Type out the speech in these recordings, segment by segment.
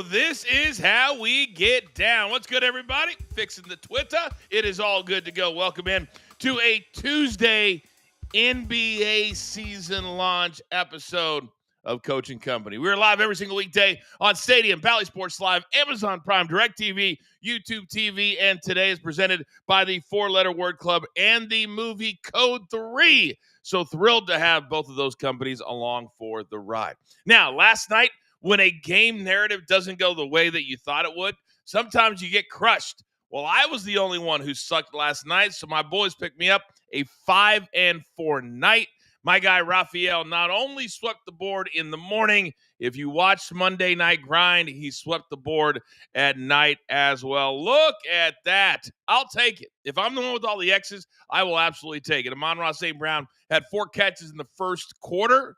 This is how we get down. What's good, everybody? Fixing the Twitter. It is all good to go. Welcome in to a Tuesday NBA season launch episode of Coaching Company. We're live every single weekday on Stadium, Bally Sports Live, Amazon Prime, DirecTV, YouTube TV, and today is presented by the Four-Letter Word Club and the movie Code 3. So thrilled to have both of those companies along for the ride. Now, last night, when a game narrative doesn't go the way that you thought it would, sometimes you get crushed. Well, I was the only one who sucked last night, so my boys picked me up a 5-4 night. My guy, Raphael, not only swept the board in the morning, if you watched Monday Night Grind, he swept the board at night as well. Look at that. I'll take it. If I'm the one with all the X's, I will absolutely take it. Amon-Ra St. Brown had 4 catches in the first quarter,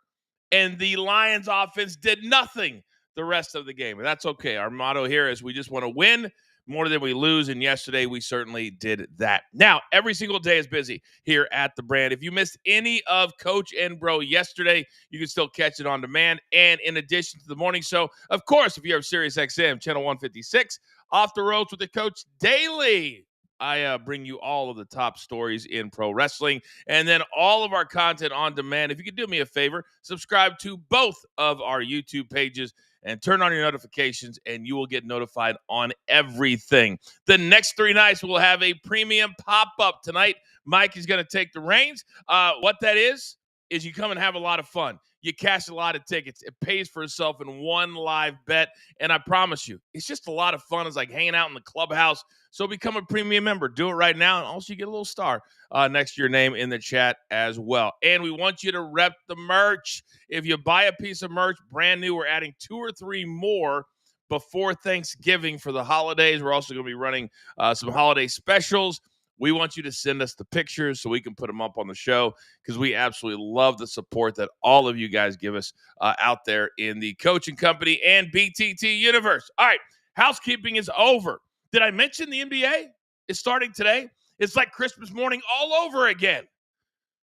and the Lions offense did nothing the rest of the game. And that's okay. Our motto here is we just want to win more than we lose, and yesterday we certainly did that. Now, every single day is busy here at the brand. If you missed any of Coach and Bro yesterday, you can still catch it on demand. And in addition to the morning show, of course, if you have SiriusXM, channel 156, Off the Ropes with the Coach daily. I bring you all of the top stories in pro wrestling and then all of our content on demand. If you could do me a favor, subscribe to both of our YouTube pages and turn on your notifications, and you will get notified on everything. The next 3 nights, we'll have a premium pop-up. Tonight, Mike is going to take the reins. What that is you come and have a lot of fun. You cash a lot of tickets. It pays for itself in one live bet, and I promise you, it's just a lot of fun. It's like hanging out in the clubhouse. So become a premium member. Do it right now, and also you get a little star next to your name in the chat as well. And we want you to rep the merch. If you buy a piece of merch, brand new, we're adding 2 or 3 more before Thanksgiving for the holidays. We're also going to be running some holiday specials. We want you to send us the pictures so we can put them up on the show because we absolutely love the support that all of you guys give us out there in the Coaching Company and BTT universe. All right, housekeeping is over. Did I mention the NBA is starting today? It's like Christmas morning all over again.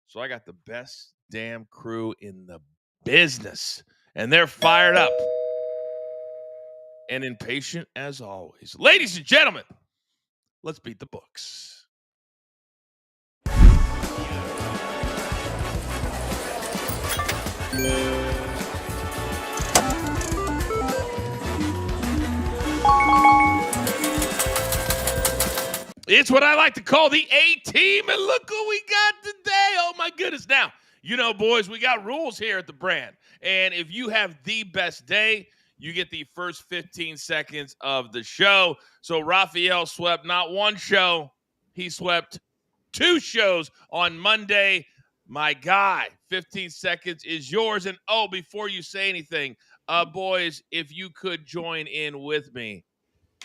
So I got the best damn crew in the business, and they're fired up and impatient as always. Ladies and gentlemen, let's beat the books. It's what I like to call the A-team, and look who we got today. Oh, my goodness. Now, you know, boys, we got rules here at the brand, and if you have the best day, you get the first 15 seconds of the show. So Raphael swept not one show. He swept 2 shows on Monday. My guy, 15 seconds is yours. And, oh, before you say anything, boys, if you could join in with me.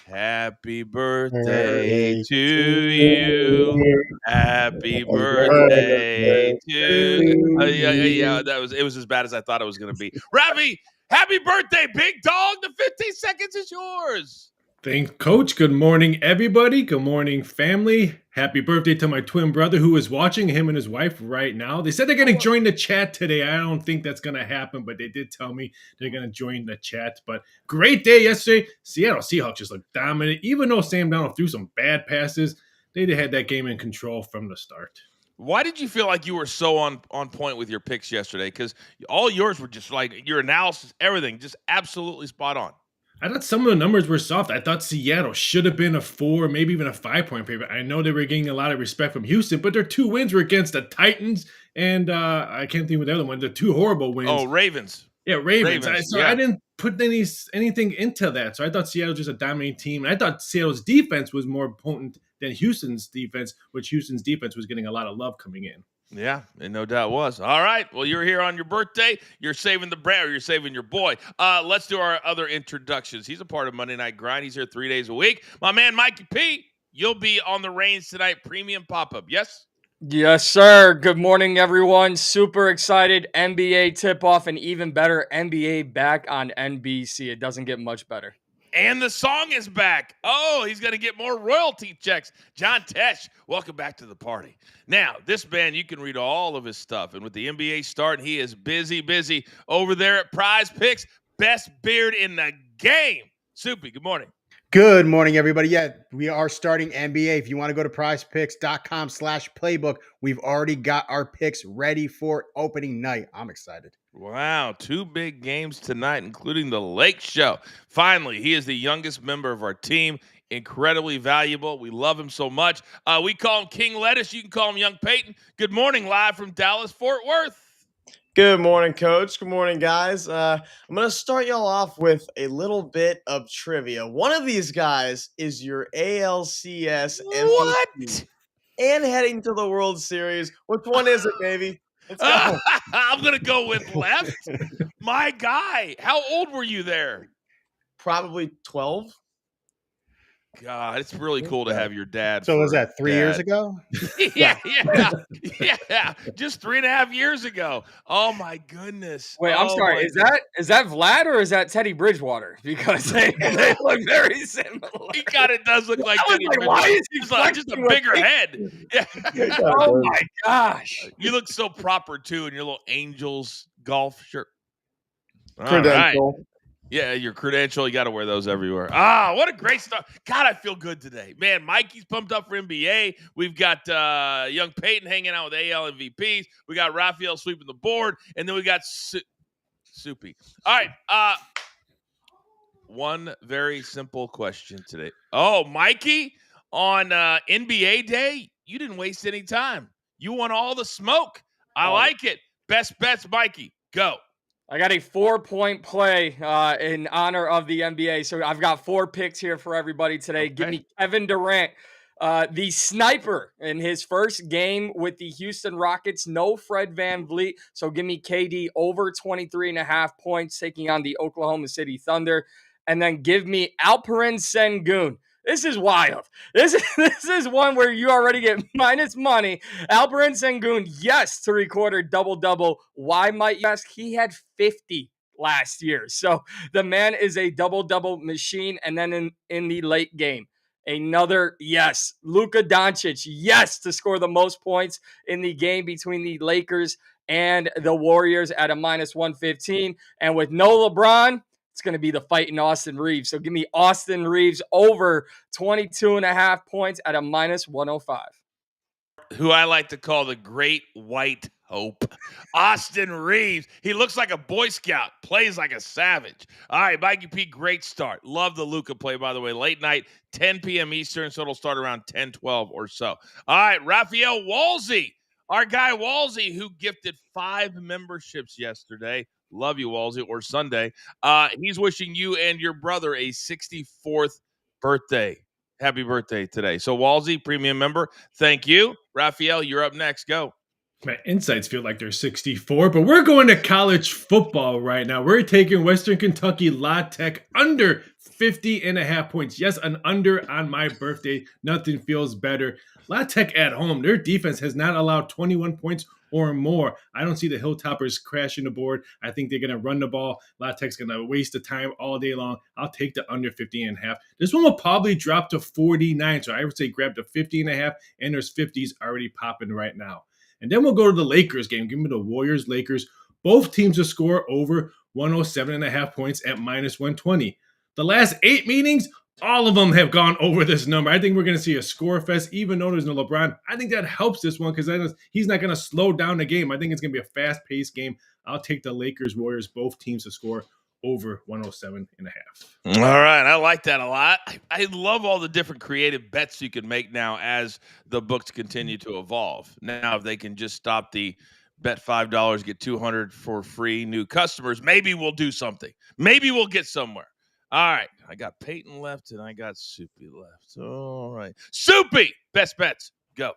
Happy birthday to you. Happy birthday to you. It was as bad as I thought it was going to be. Ravi, happy birthday, big dog. The 15 seconds is yours. Thanks, Coach. Good morning, everybody. Good morning, family. Happy birthday to my twin brother who is watching, him and his wife right now. They said they're going to join the chat today. I don't think that's going to happen, but they did tell me they're going to join the chat. But great day yesterday. Seattle Seahawks just looked dominant. Even though Sam Darnold threw some bad passes, they had that game in control from the start. Why did you feel like you were so on point with your picks yesterday? Because all yours were just like your analysis, everything, just absolutely spot on. I thought some of the numbers were soft. I thought Seattle should have been a 4, maybe even a 5-point favorite. I know they were getting a lot of respect from Houston, but their 2 wins were against the Titans, and I can't think of the other one. The 2 horrible wins. Oh, Ravens. Yeah, Ravens. I didn't put anything into that. So I thought Seattle was just a dominating team. And I thought Seattle's defense was more potent than Houston's defense, which Houston's defense was getting a lot of love coming in. Yeah, and no doubt was. All right. Well, you're here on your birthday. You're saving the brand, or you're saving your boy. Let's do our other introductions. He's a part of Monday Night Grind. He's here 3 days a week. My man, Mikey P, you'll be on the reins tonight. Premium pop-up. Yes? Yes, sir. Good morning, everyone. Super excited. NBA tip-off and even better, NBA back on NBC. It doesn't get much better. And the song is back. Oh, he's going to get more royalty checks. John Tesh, welcome back to the party. Now, this man, you can read all of his stuff. And with the NBA starting, he is busy over there at Prize Picks. Best beard in the game. Soupy, good morning. Good morning, everybody. Yeah, we are starting NBA. If you want to go to prizepicks.com/playbook, we've already got our picks ready for opening night. I'm excited. Wow, 2 big games tonight, including the Lake Show. Finally, he is the youngest member of our team. Incredibly valuable. We love him so much. We call him King Lettuce. You can call him Young Peyton. Good morning, live from Dallas, Fort Worth. Good morning, Coach. Good morning, guys. I'm going to start y'all off with a little bit of trivia. One of these guys is your ALCS MVP What? and heading to the World Series. Which one is it, baby? Let's go. I'm going to go with left. My guy. How old were you there? Probably 12. God, it's really cool to have your dad. So was for that 3 dad. years ago? yeah. Just 3.5 years ago. Oh my goodness. Wait, I'm Oh, sorry. my Is that Vlad or is that Teddy Bridgewater? Because they look very similar. He kind of does look like I was Teddy like, Bridgewater. why is he Just a flexing with bigger me? head. Yeah. Oh my gosh. You look so proper too in your little Angels golf shirt. All right. Credential. Yeah, your credential, you got to wear those everywhere. Ah, what a great start. God, I feel good today. Man, Mikey's pumped up for NBA. We've got young Peyton hanging out with AL MVPs. We got Raphael sweeping the board. And then we got Soupy. All right. One very simple question today. Oh, Mikey, on NBA Day, you didn't waste any time. You want all the smoke. I like it. Best bets, Mikey. Go. I got a 4-point play in honor of the NBA. So I've got 4 picks here for everybody today. Okay. Give me Kevin Durant, the sniper in his first game with the Houston Rockets. No Fred VanVleet. So give me KD over 23.5 points taking on the Oklahoma City Thunder. And then give me Alperen Sengun. This is wild. This is one where you already get minus money. Alperen Sengun, yes, to record a double-double. Why might you ask? He had 50 last year. So the man is a double-double machine. And then in the late game, another yes. Luka Doncic, yes, to score the most points in the game between the Lakers and the Warriors at a minus 115. And with no LeBron, it's going to be the fight in Austin Reeves. So give me Austin Reeves over 22.5 points at a minus 105. Who I like to call the Great White Hope. Austin Reeves. He looks like a Boy Scout, plays like a savage. All right, Mikey P, great start. Love the Luka play, by the way. Late night, 10 p.m. Eastern, so it'll start around 10, 12 or so. All right, Raphael Walsey, our guy Walsey, who gifted 5 memberships yesterday. Love you, Walsey, or Sunday. He's wishing you and your brother a 64th birthday. Happy birthday today. So, Walsey, premium member, thank you. Raphael, you're up next. Go. My insights feel like they're 64, but we're going to college football right now. We're taking Western Kentucky La Tech under 50.5 points. Yes, an under on my birthday. Nothing feels better. La Tech at home, their defense has not allowed 21 points or more. I don't see the Hilltoppers crashing the board. I think they're going to run the ball. La Tech's going to waste the time all day long. I'll take the under 50.5. This one will probably drop to 49, so I would say grab the 50.5, and there's 50s already popping right now. And then we'll go to the Lakers game. Give me the Warriors, Lakers. Both teams to score over 107.5 points at minus 120. The last 8 meetings, all of them have gone over this number. I think we're going to see a score fest, even though there's no LeBron. I think that helps this one because he's not going to slow down the game. I think it's going to be a fast-paced game. I'll take the Lakers, Warriors, both teams to score over 107.5. All right. I like that a lot. I love all the different creative bets you can make now as the books continue to evolve. Now, if they can just stop the bet $5, get $200 for free new customers, maybe we'll do something. Maybe we'll get somewhere. All right. I got Peyton left and I got Soupy left. All right. Soupy, best bets. Go.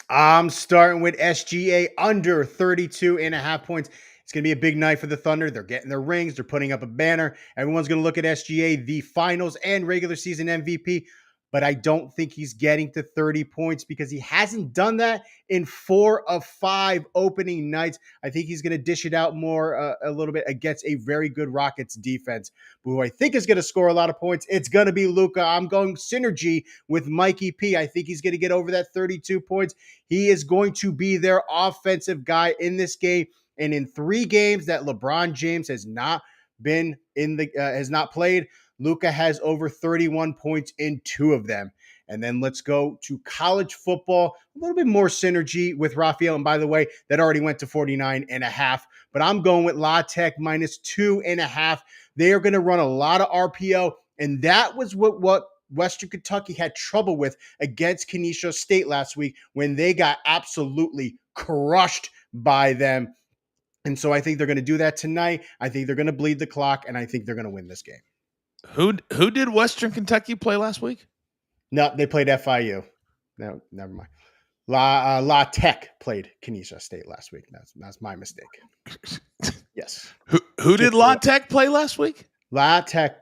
I'm starting with SGA under 32.5 points. It's going to be a big night for the Thunder. They're getting their rings. They're putting up a banner. Everyone's going to look at SGA, the finals and regular season MVP. But I don't think he's getting to 30 points because he hasn't done that in 4 of 5 opening nights. I think he's going to dish it out more a little bit against a very good Rockets defense. But who I think is going to score a lot of points, it's going to be Luka. I'm going synergy with Mikey P. I think he's going to get over that 32 points. He is going to be their offensive guy in this game. And in 3 games that LeBron James has not been has not played, Luka has over 31 points in 2 of them. And then let's go to college football. A little bit more synergy with Raphael. And by the way, that already went to 49.5. But I'm going with La Tech minus 2.5. They are going to run a lot of RPO. And that was what Western Kentucky had trouble with against Kenosha State last week when they got absolutely crushed by them. And so I think they're going to do that tonight. I think they're going to bleed the clock, and I think they're going to win this game. Who did Western Kentucky play last week? No, they played FIU. No, never mind. La Tech played Kenosha State last week. That's my mistake. Yes. Who did La Tech play last week? La Tech,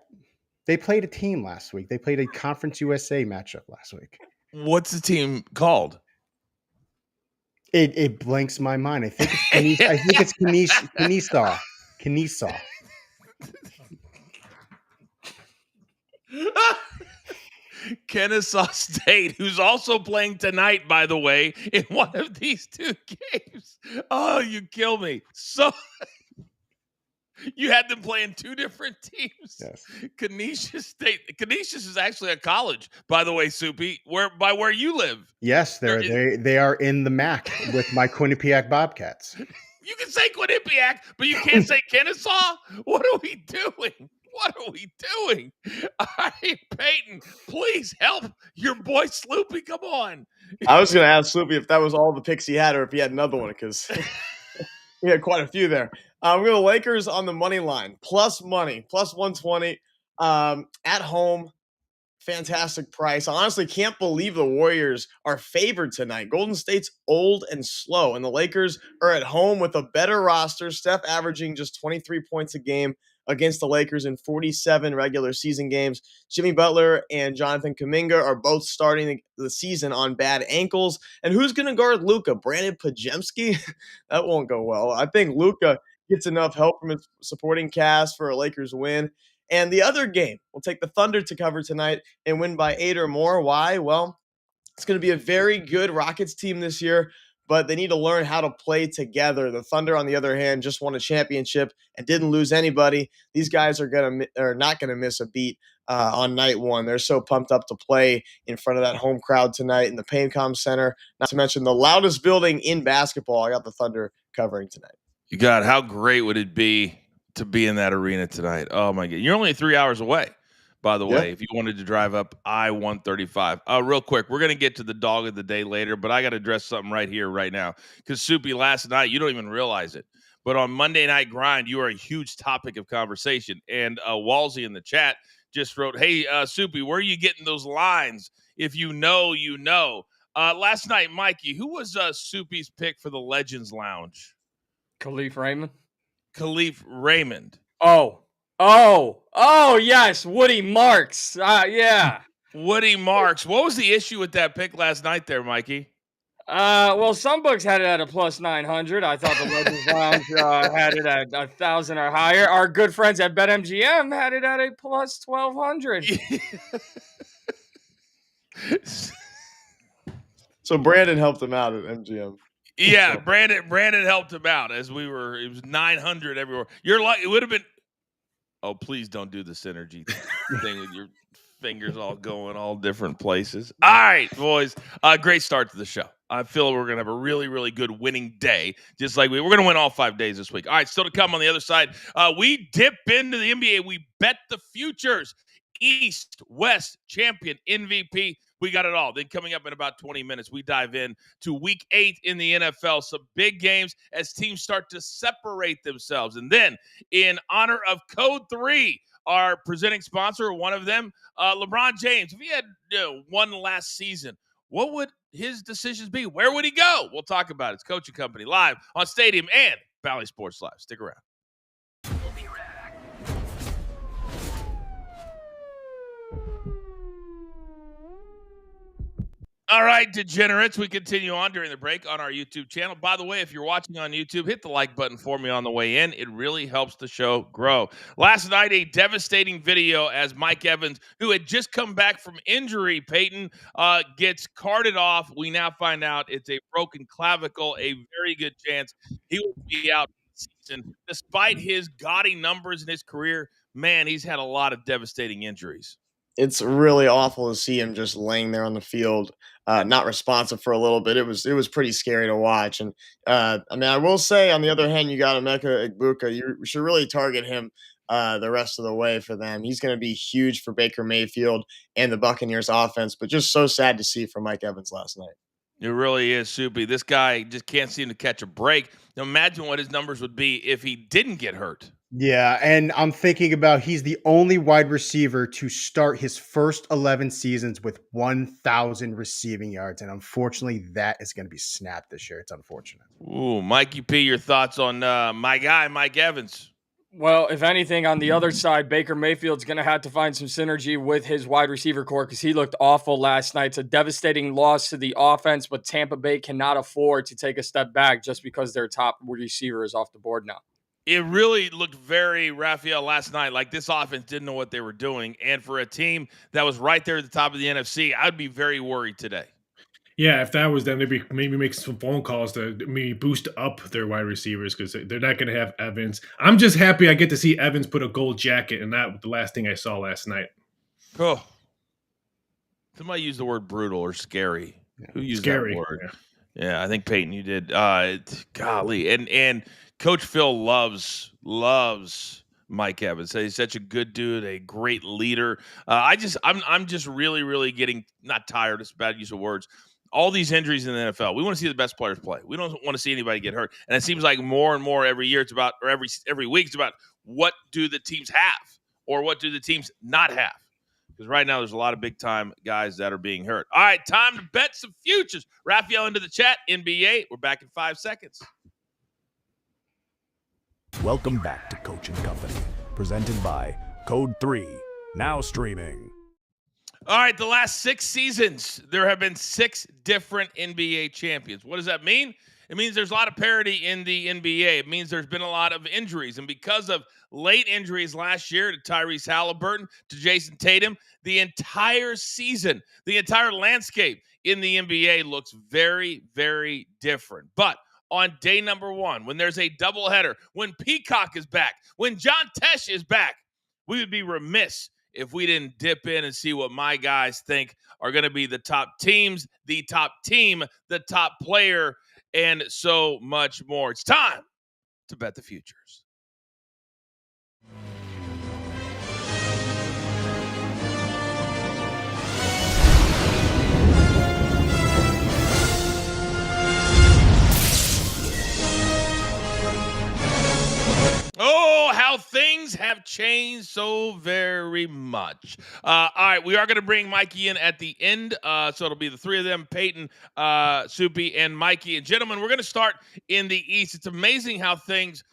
they played a team last week. They played a Conference USA matchup last week. What's the team called? It blanks my mind. I think it's Kenesaw. Kenesaw. Kennesaw State, who's also playing tonight, by the way, in one of these 2 games. Oh, you kill me. So you had them playing 2 different teams. Yes. Kenesha State. Canisius is actually a college, by the way, Soupy, where you live. Yes, they are in the MAC with my Quinnipiac Bobcats. You can say Quinnipiac, but you can't say Kennesaw? What are we doing? What are we doing? All right, Peyton, please help your boy Sloopy. Come on. I was going to ask Sloopy if that was all the picks he had or if he had another one because he had quite a few there. We're going to Lakers on the money line. Plus money. Plus 120. At home. Fantastic price. I honestly can't believe the Warriors are favored tonight. Golden State's old and slow, and the Lakers are at home with a better roster. Steph averaging just 23 points a game against the Lakers in 47 regular season games. Jimmy Butler and Jonathan Kuminga are both starting the season on bad ankles. And who's going to guard Luka? Brandon Pajemski? That won't go well. I think Luka gets enough help from his supporting cast for a Lakers win. And the other game, we'll take the Thunder to cover tonight and win by 8 or more. Why? Well, it's going to be a very good Rockets team this year, but they need to learn how to play together. The Thunder, on the other hand, just won a championship and didn't lose anybody. These guys are not going to miss a beat on night one. They're so pumped up to play in front of that home crowd tonight in the Paycom Center. Not to mention the loudest building in basketball. I got the Thunder covering tonight. God, how great would it be to be in that arena tonight? Oh my God. You're only 3 hours away, by the way, if you wanted to drive up I-135. Real quick, we're going to get to the dog of the day later, but I got to address something right here, right now. Because Soupy, last night, you don't even realize it, but on Monday Night Grind, you are a huge topic of conversation. And Walsey in the chat just wrote, hey, Soupy, where are you getting those lines? If you know, you know. Last night, Mikey, who was Soupy's pick for the Legends Lounge? Khalif Raymond. Khalif Raymond. Oh, yes. Woody Marks. Yeah. Woody Marks. What was the issue with that pick last night there, Mikey? Well, some books had it at a plus 900. I thought the Legends Lounge had it at 1,000 or higher. Our good friends at BetMGM had it at a plus 1,200. So Brandon helped him out at MGM. Yeah, Brandon helped him out it was 900 everywhere. You're like, it would have been, oh, please don't do the synergy thing with your fingers all going all different places. All right, boys, great start to the show. I feel we're going to have a really, really good winning day, just like we're going to win all 5 days this week. All right, still to come on the other side, we dip into the NBA. We bet the futures, East, West, champion, MVP. We got it all. Then coming up in about 20 minutes, we dive in to week 8 in the NFL. Some big games as teams start to separate themselves. And then in honor of Code 3, our presenting sponsor, one of them, LeBron James, if he had one last season, what would his decisions be? Where would he go? We'll talk about it. It's Coaching Company live on Stadium and Valley Sports Live. Stick around. All right, degenerates, we continue on during the break on our YouTube channel. By the way, if you're watching on YouTube, hit the like button for me on the way in. It really helps the show grow. Last night, a devastating video as Mike Evans, who had just come back from injury, Peyton, gets carted off. We now find out it's a broken clavicle, a very good chance he will be out this season. Despite his gaudy numbers in his career, man, he's had a lot of devastating injuries. It's really awful to see him just laying there on the field, not responsive for a little bit. It was pretty scary to watch. And I mean, I will say, on the other hand, you got Emeka Egbuka. You should really target him the rest of the way for them. He's going to be huge for Baker Mayfield and the Buccaneers offense. But just so sad to see for Mike Evans last night. It really is, Soupy. This guy just can't seem to catch a break. Now imagine what his numbers would be if he didn't get hurt. Yeah, and I'm thinking about he's the only wide receiver to start his first 11 seasons with 1,000 receiving yards, and unfortunately, that is going to be snapped this year. It's unfortunate. Ooh, Mikey P, your thoughts on my guy, Mike Evans? Well, if anything, on the other side, Baker Mayfield's going to have to find some synergy with his wide receiver core because he looked awful last night. It's a devastating loss to the offense, but Tampa Bay cannot afford to take a step back just because their top receiver is off the board now. It really looked very Raphael last night. Like this offense didn't know what they were doing. And for a team that was right there at the top of the NFC, I'd be very worried today. Yeah, if that was them, they'd maybe make some phone calls to maybe boost up their wide receivers because they're not going to have Evans. I'm just happy I get to see Evans put a gold jacket, and that was the last thing I saw last night. Oh, somebody used the word brutal or scary. Who used Scary. that word? Yeah, I think Peyton, you did. Golly, and Coach Phil loves Mike Evans. He's such a good dude, a great leader. I'm just really getting not tired. It's a bad use of words. All these injuries in the NFL. We want to see the best players play. We don't want to see anybody get hurt. And it seems like more and more every year. It's about, or every week. It's about what do the teams have, or what do the teams not have. Because right now there's a lot of big time guys that are being hurt. All right, time to bet some futures. Raphael into the chat. NBA. We're back in 5 seconds. Welcome back to Coach and Company, presented by Code 3, now streaming. All right, the last 6 seasons, there have been 6 different NBA champions. What does that mean? It means there's a lot of parity in the NBA. It means there's been a lot of injuries. And because of late injuries last year to Tyrese Halliburton, to Jason Tatum, the entire season, the entire landscape in the NBA looks very, very different. But on day number 1, when there's a doubleheader, when Peacock is back, when John Tesh is back, we would be remiss if we didn't dip in and see what my guys think are going to be the top teams, the top team, the top player, and so much more. It's time to bet the futures. Oh, how things have changed so very much. All right, we are going to bring Mikey in at the end. So it'll be the 3 of them, Peyton, Soupy, and Mikey. And gentlemen, we're going to start in the East. It's amazing how things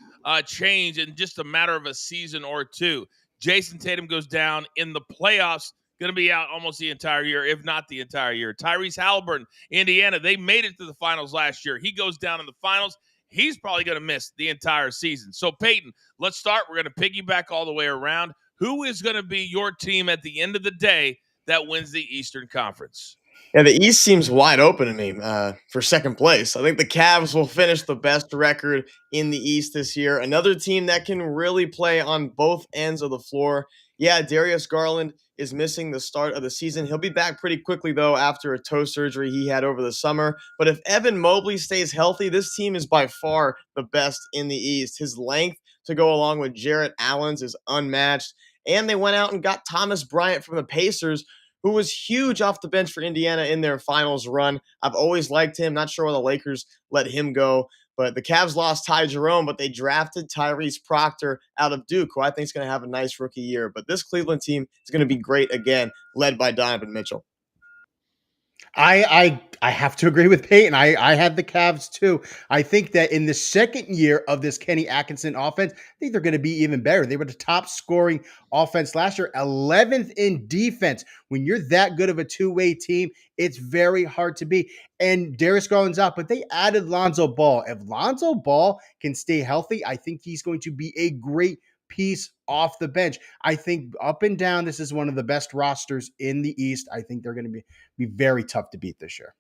change in just a matter of a season or 2. Jason Tatum goes down in the playoffs. Going to be out almost the entire year, if not the entire year. Tyrese Halliburton, Indiana, they made it to the finals last year. He goes down in the finals. He's probably going to miss the entire season. So, Peyton, let's start. We're going to piggyback all the way around. Who is going to be your team at the end of the day that wins the Eastern Conference? Yeah, the East seems wide open to me for second place. I think the Cavs will finish the best record in the East this year. Another team that can really play on both ends of the floor. Yeah, Darius Garland is missing the start of the season. He'll be back pretty quickly, though, after a toe surgery he had over the summer. But if Evan Mobley stays healthy, this team is by far the best in the East. His length to go along with Jarrett Allen's is unmatched. And they went out and got Thomas Bryant from the Pacers, who was huge off the bench for Indiana in their finals run. I've always liked him. Not sure why the Lakers let him go. But the Cavs lost Ty Jerome, but they drafted Tyrese Proctor out of Duke, who I think is going to have a nice rookie year. But this Cleveland team is going to be great again, led by Donovan Mitchell. I have to agree with Peyton. I had the Cavs too. I think that in the second year of this Kenny Atkinson offense, I think they're going to be even better. They were the top scoring offense last year, 11th in defense. When you're that good of a two-way team, it's very hard to beat. And Darius Garland's out, but they added Lonzo Ball. If Lonzo Ball can stay healthy, I think he's going to be a great piece off the bench. I think up and down, this is one of the best rosters in the East. I think they're going to be very tough to beat this year.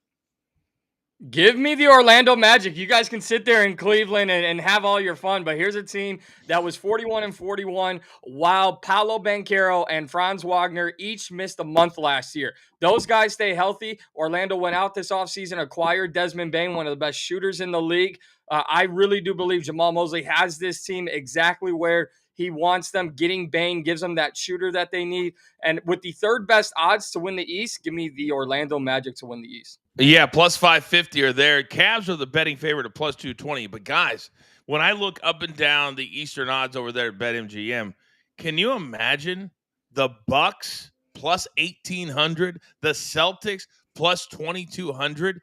Give me the Orlando Magic. You guys can sit there in Cleveland and have all your fun, but here's a team that was 41-41 while Paolo Banchero and Franz Wagner each missed a month last year. Those guys stay healthy. Orlando went out this offseason, acquired Desmond Bane, one of the best shooters in the league. I really do believe Jamal Mosley has this team exactly where he wants them. Getting Bane gives them that shooter that they need. And with the third best odds to win the East, give me the Orlando Magic to win the East. Yeah, plus 550 are there. Cavs are the betting favorite at plus 220. But guys, when I look up and down the Eastern odds over there at BetMGM, can you imagine the Bucks plus 1,800, the Celtics plus 2,200?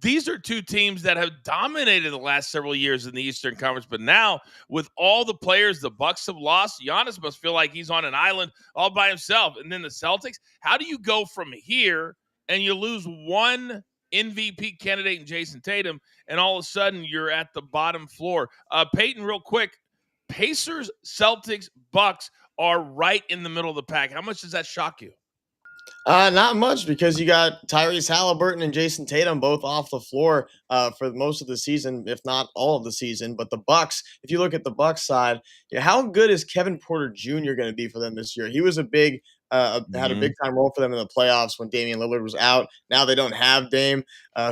These are two teams that have dominated the last several years in the Eastern Conference. But now, with all the players the Bucks have lost, Giannis must feel like he's on an island all by himself. And then the Celtics, how do you go from here and you lose one MVP candidate in Jason Tatum, and all of a sudden you're at the bottom floor? Peyton, real quick, Pacers, Celtics, Bucks are right in the middle of the pack. How much does that shock you? Not much, because you got Tyrese Halliburton and Jason Tatum both off the floor for most of the season, if not all of the season. But the Bucks, if you look at the Bucks side, how good is Kevin Porter Jr. going to be for them this year? He was had a big time role for them in the playoffs when Damian Lillard was out. Now they don't have Dame,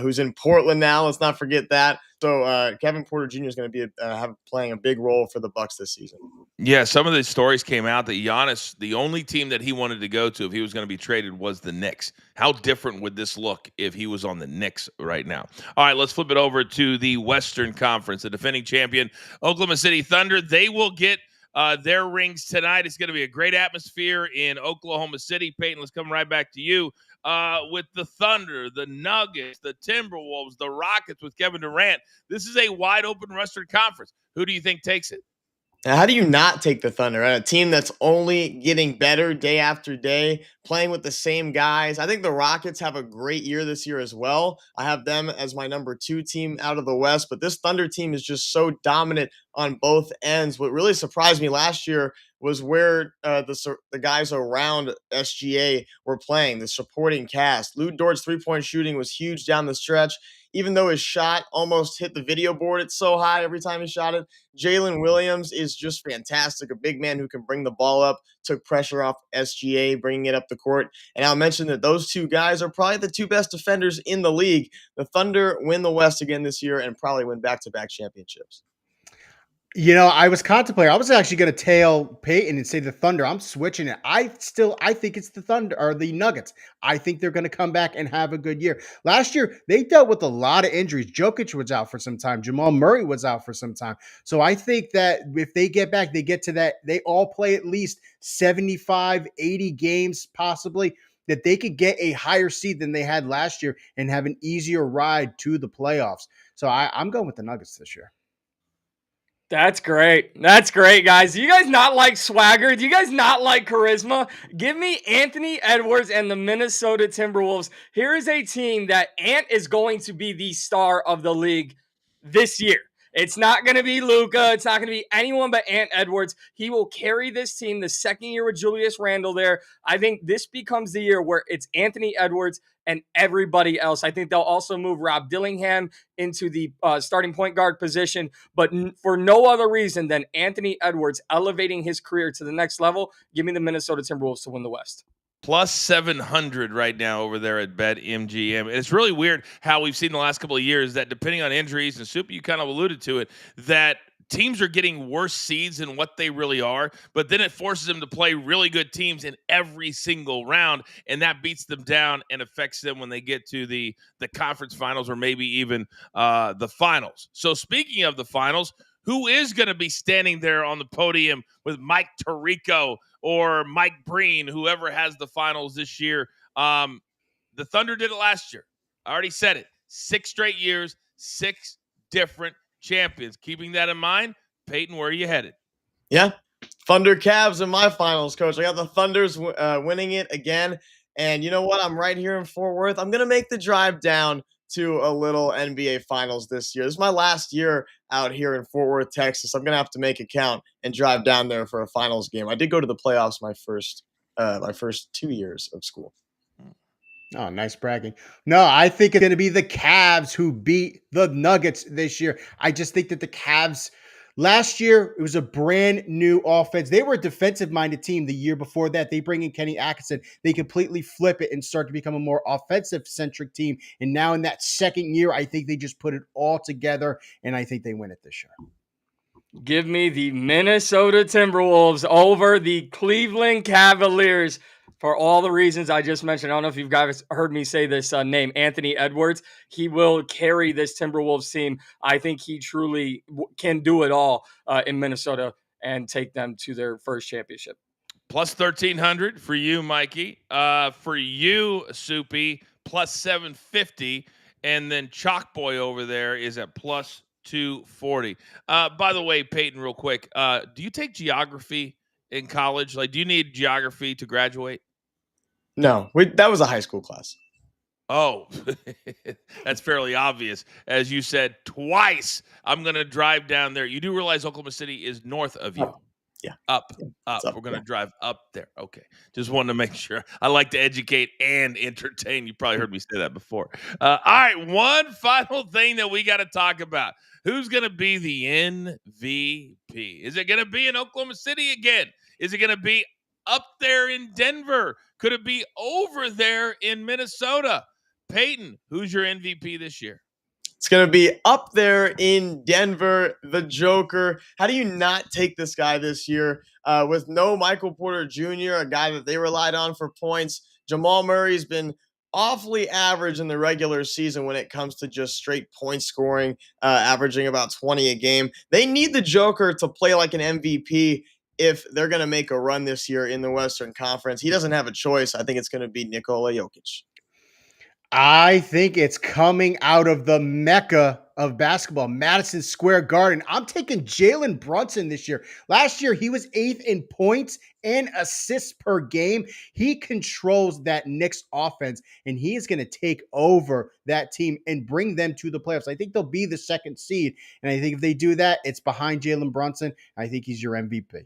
who's in Portland now. Let's not forget that. So Kevin Porter Jr. is going to be playing a big role for the Bucks this season. Yeah, some of the stories came out that Giannis, the only team that he wanted to go to if he was going to be traded was the Knicks. How different would this look if he was on the Knicks right now? All right, let's flip it over to the Western Conference. The defending champion, Oklahoma City Thunder, they will get their rings tonight. It's going to be a great atmosphere in Oklahoma City. Peyton, let's come right back to you. With the Thunder, the Nuggets, the Timberwolves, the Rockets with Kevin Durant. This is a wide open Western Conference. Who do you think takes it? Now, how do you not take the Thunder, right? A team that's only getting better day after day, playing with the same guys? I think the Rockets have a great year this year as well. I have them as my number 2 team out of the West, but this Thunder team is just so dominant on both ends. What really surprised me last year was where the guys around SGA were playing, the supporting cast. Lou Dort's three-point shooting was huge down the stretch. Even though his shot almost hit the video board, it's so high every time he shot it. Jalen Williams is just fantastic, a big man who can bring the ball up, took pressure off SGA, bringing it up the court. And I'll mention that those two guys are probably the 2 best defenders in the league. The Thunder win the West again this year and probably win back-to-back championships. I was contemplating. I was actually going to tail Peyton and say the Thunder. I'm switching it. I think it's the Thunder or the Nuggets. I think they're going to come back and have a good year. Last year, they dealt with a lot of injuries. Jokic was out for some time. Jamal Murray was out for some time. So I think that if they get back, they get to that. They all play at least 75, 80 games possibly, that they could get a higher seed than they had last year and have an easier ride to the playoffs. So I'm going with the Nuggets this year. That's great. That's great, guys. Do you guys not like swagger? Do you guys not like charisma? Give me Anthony Edwards and the Minnesota Timberwolves. Here is a team that Ant is going to be the star of the league this year. It's not going to be Luka. It's not going to be anyone but Ant Edwards. He will carry this team the second year with Julius Randle there. I think this becomes the year where it's Anthony Edwards and everybody else. I think they'll also move Rob Dillingham into the starting point guard position, but for no other reason than Anthony Edwards elevating his career to the next level. Give me the Minnesota Timberwolves to win the West. Plus 700 right now over there at BetMGM. And it's really weird how we've seen the last couple of years that depending on injuries, and Soup, you kind of alluded to it, that teams are getting worse seeds than what they really are, but then it forces them to play really good teams in every single round, and that beats them down and affects them when they get to the conference finals or maybe even the finals. So speaking of the finals, who is going to be standing there on the podium with Mike Tirico or Mike Breen, whoever has the finals this year? The Thunder did it last year. I already said it. 6 straight years, 6 different champions. Keeping that in mind, Peyton, where are you headed? Yeah, Thunder Cavs in my finals, Coach. I got the Thunders winning it again. And you know what? I'm right here in Fort Worth. I'm going to make the drive down to a little NBA Finals this year. This is my last year out here in Fort Worth, Texas. I'm going to have to make it count and drive down there for a finals game. I did go to the playoffs my first 2 years of school. Oh, nice bragging. No, I think it's going to be the Cavs who beat the Nuggets this year. I just think that the Cavs last year, it was a brand new offense. They were a defensive minded team the year before that. They bring in Kenny Atkinson. They completely flip it and start to become a more offensive centric team. And now in that second year, I think they just put it all together and I think they win it this year. Give me the Minnesota Timberwolves over the Cleveland Cavaliers for all the reasons I just mentioned. I don't know if you guys heard me say this name, Anthony Edwards. He will carry this Timberwolves team. I think he truly can do it all in Minnesota and take them to their first championship. Plus 1,300 for you, Mikey. For you, Soupy, plus 750. And then Chalk Boy over there is at plus 240. By the way, Peyton, real quick, do you take geography in college? Like, do you need geography to graduate? No, that was a high school class. Oh, that's fairly obvious. As you said twice, I'm going to drive down there. You do realize Oklahoma City is north of you? Oh, yeah. Up. We're going to drive up there. Okay. Just wanted to make sure. I like to educate and entertain. You probably heard me say that before. All right. One final thing that we got to talk about. Who's going to be the MVP? Is it going to be in Oklahoma City again? Is it going to be up there in Denver? Could it be over there in Minnesota? Peyton, who's your MVP this year? It's going to be up there in Denver, the Joker. How do you not take this guy this year with no Michael Porter Jr., a guy that they relied on for points? Jamal Murray's been awfully average in the regular season when it comes to just straight point scoring, averaging about 20 a game. They need the Joker to play like an MVP if they're going to make a run this year in the Western Conference. He doesn't have a choice. I think it's going to be Nikola Jokic. I think it's coming out of the mecca of basketball, Madison Square Garden. I'm taking Jalen Brunson this year. Last year, he was 8th in points and assists per game. He controls that Knicks offense, and he is going to take over that team and bring them to the playoffs. I think they'll be the second seed, and I think if they do that, it's behind Jalen Brunson. I think he's your MVP.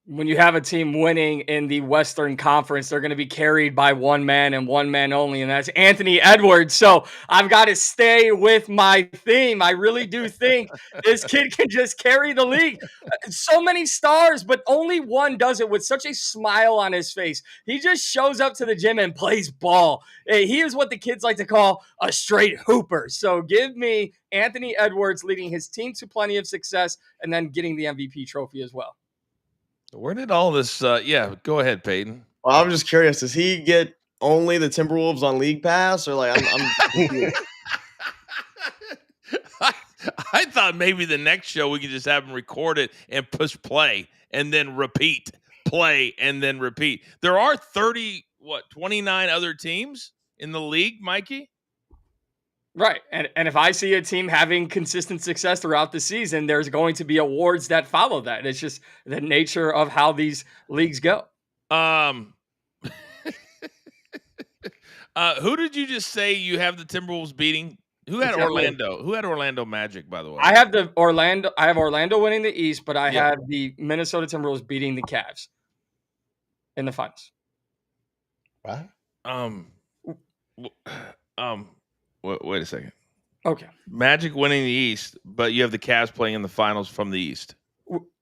When you have a team winning in the Western Conference, they're going to be carried by one man and one man only, and that's Anthony Edwards. So I've got to stay with my theme. I really do think this kid can just carry the league. So many stars, but only one does it with such a smile on his face. He just shows up to the gym and plays ball. He is what the kids like to call a straight hooper. So give me Anthony Edwards leading his team to plenty of success and then getting the MVP trophy as well. Where did all this? Yeah, go ahead, Peyton. Well, I'm just curious. Does he get only the Timberwolves on League Pass, or like I'm I thought maybe the next show we could just have him record it and push play and then repeat, play and then repeat. There are 29 other teams in the league, Mikey? Right. And if I see a team having consistent success throughout the season, there's going to be awards that follow that. It's just the nature of how these leagues go. Who did you just say you have the Timberwolves beating? Who had Orlando? Who had Orlando Magic, by the way? I have Orlando winning the East, but I have the Minnesota Timberwolves beating the Cavs in the finals. What? Wait a second. Okay. Magic winning the East, but you have the Cavs playing in the finals from the East.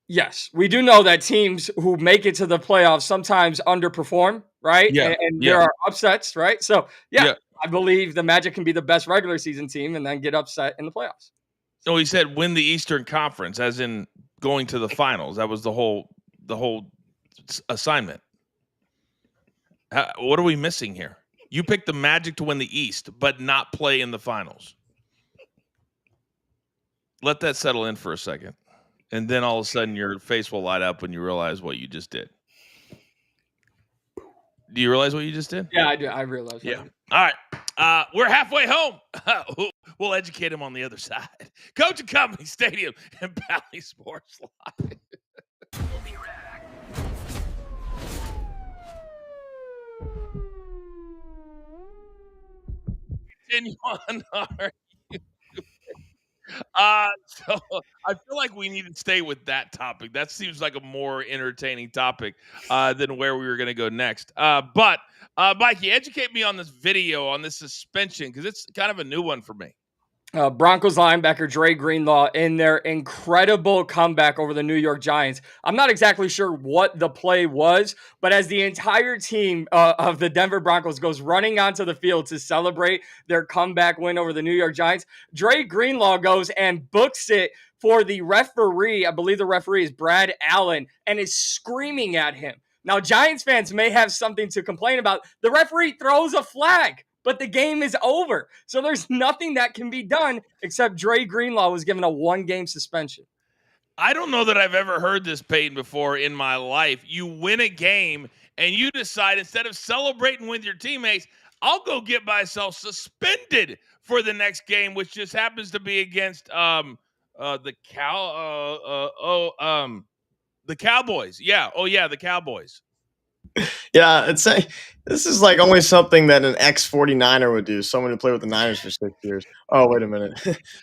Yes. We do know that teams who make it to the playoffs sometimes underperform, right? Yeah. And there are upsets, right? So, I believe the Magic can be the best regular season team and then get upset in the playoffs. So he said win the Eastern Conference, as in going to the finals. That was the whole assignment. What are we missing here? You picked the Magic to win the East, but not play in the finals. Let that settle in for a second. And then all of a sudden your face will light up when you realize what you just did. Do you realize what you just did? Yeah, I do. I realize. Yeah. All right. We're halfway home. We'll educate him on the other side. Coach and Company Stadium and Bally Sports Live. We'll be right back. Continue on our So I feel like we need to stay with that topic. That seems like a more entertaining topic than where we were going to go next. But Mikey, educate me on this video on this suspension because it's kind of a new one for me. Broncos linebacker Dre Greenlaw in their incredible comeback over the New York Giants. I'm not exactly sure what the play was, but as the entire team of the Denver Broncos goes running onto the field to celebrate their comeback win over the New York Giants, Dre Greenlaw goes and books it for the referee. I believe the referee is Brad Allen and is screaming at him. Now, Giants fans may have something to complain about. The referee throws a flag, but the game is over. So there's nothing that can be done except Dre Greenlaw was given a 1-game suspension. I don't know that I've ever heard this, Peyton, before in my life. You win a game and you decide instead of celebrating with your teammates, I'll go get myself suspended for the next game, which just happens to be against the Cowboys. Yeah. Oh yeah, the Cowboys. Yeah, I'd say this is like only something that an ex-49er would do, someone who played with the Niners for 6 years. Oh, wait a minute.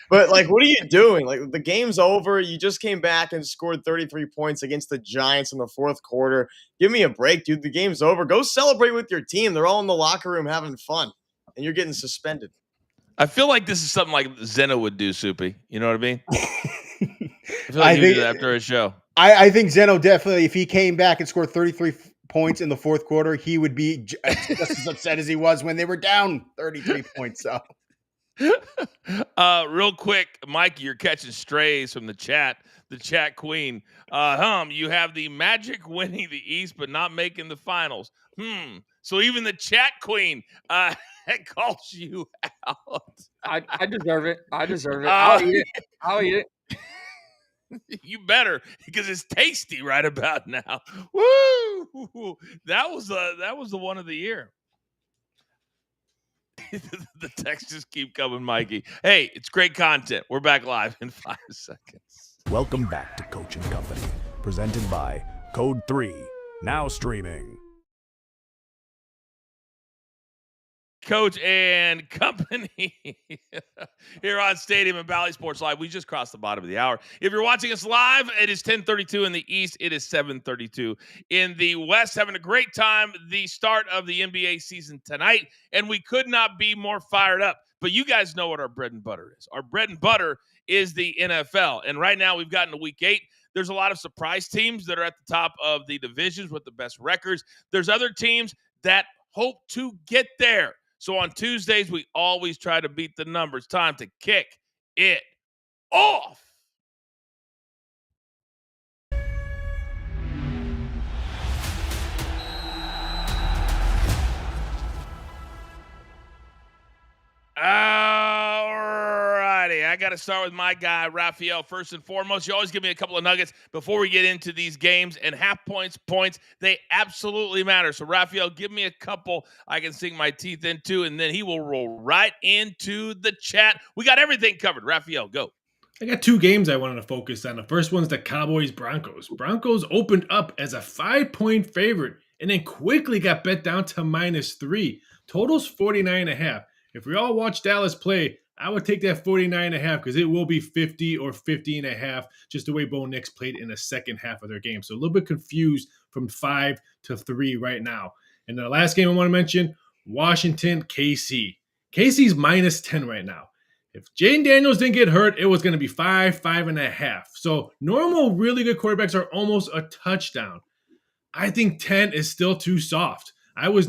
But, like, what are you doing? Like, the game's over. You just came back and scored 33 points against the Giants in the fourth quarter. Give me a break, dude. The game's over. Go celebrate with your team. They're all in the locker room having fun, and you're getting suspended. I feel like this is something like Zeno would do, Soupy. You know what I mean? I feel like I he would do think- that after a show. I think Zeno definitely, if he came back and scored 33 points in the fourth quarter, he would be just as upset as he was when they were down 33 points. So, Real quick, Mikey, you're catching strays from the chat queen. You have the Magic winning the East but not making the finals. So even the chat queen calls you out. I deserve it. I'll eat it. You better, because it's tasty right about now. Woo! That was the one of the year. The texts just keep coming, Mikey. Hey, it's great content. We're back live in 5 seconds. Welcome back to Coaching Company, presented by Code 3, now streaming. Coach and company here on Stadium and Valley Sports Live. We just crossed the bottom of the hour. If you're watching us live, it is 10:32 in the East. It is 7:32 in the West. Having a great time. The start of the NBA season tonight, and we could not be more fired up. But you guys know what our bread and butter is. Our bread and butter is the NFL. And right now we've gotten to week 8. There's a lot of surprise teams that are at the top of the divisions with the best records. There's other teams that hope to get there. So on Tuesdays, we always try to beat the numbers. Time to kick it off. All righty. I got to start with my guy, Raphael. First and foremost, you always give me a couple of nuggets before we get into these games. And half points, they absolutely matter. So, Raphael, give me a couple I can sink my teeth into, and then he will roll right into the chat. We got everything covered. Raphael, go. I got 2 games I wanted to focus on. The first one's the Cowboys-Broncos. Broncos opened up as a 5-point favorite and then quickly got bet down to -3. Total's 49.5. If we all watch Dallas play, I would take that 49.5 because it will be 50 or 50.5, just the way Bo Nix played in the second half of their game. So a little bit confused from 5 to 3 right now. And the last game I want to mention, Washington, KC. KC's -10 right now. If Jaden Daniels didn't get hurt, it was going to be 5.5. So normal, really good quarterbacks are almost a touchdown. I think 10 is still too soft. I was